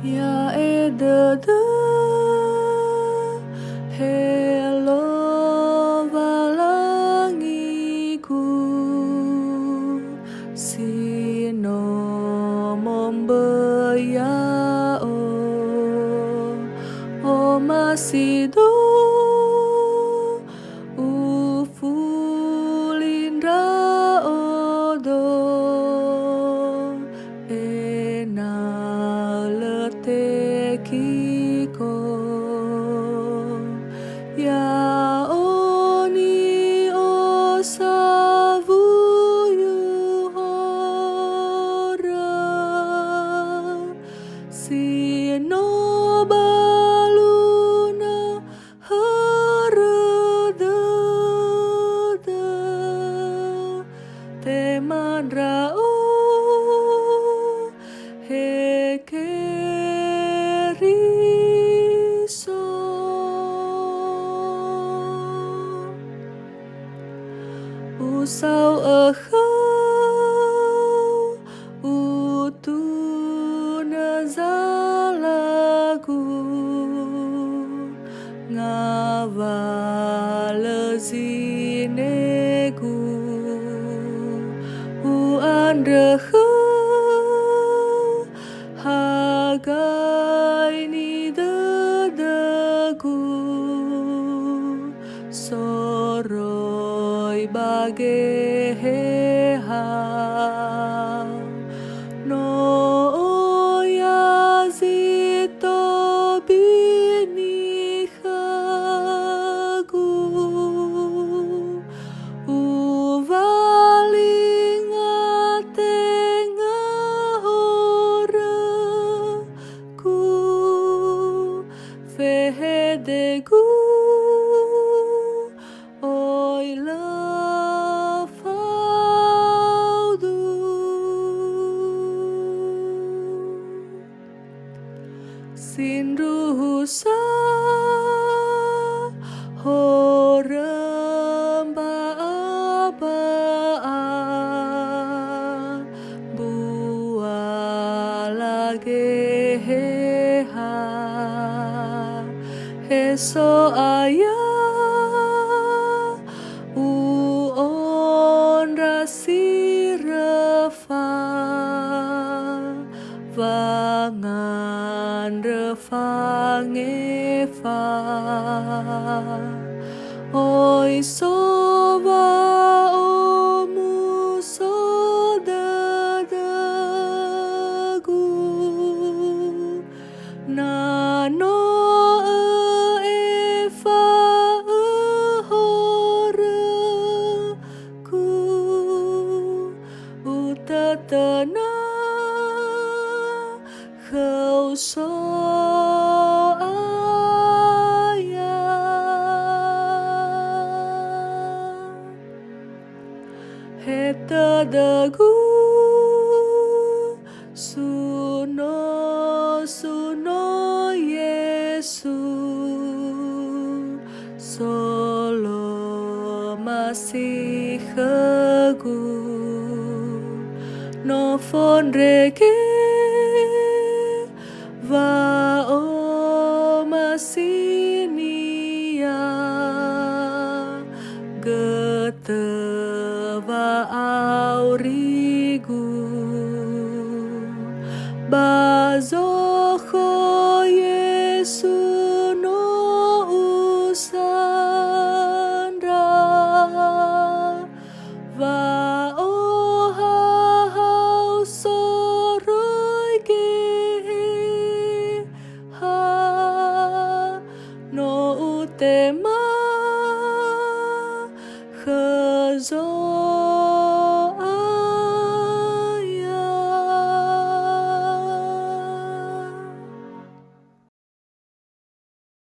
Ya edede hello balangiku sino mombayao o masido ufulindra odo enaletekiko ya oni o savuyu hora sino baluna haradada temandrao hekeriso usau ahau utuna zalagu ngawalazinegu uandahau hagai ni dadagu soroi bageha no yazito binihagu uvalinga tengah horaku fehedegu oi lafaudu sinruhusa horamba abaa bualageha heso ayah uon rasirafa vangan refangefa oi soba omu sodadagu nano eva ahoraku utatana kau so ayah hetadagu suno Yesu solo masih hagu no fondreke va o masinia gete va aurigu bazoho Yesu no usandra va o hau soroi geha no utema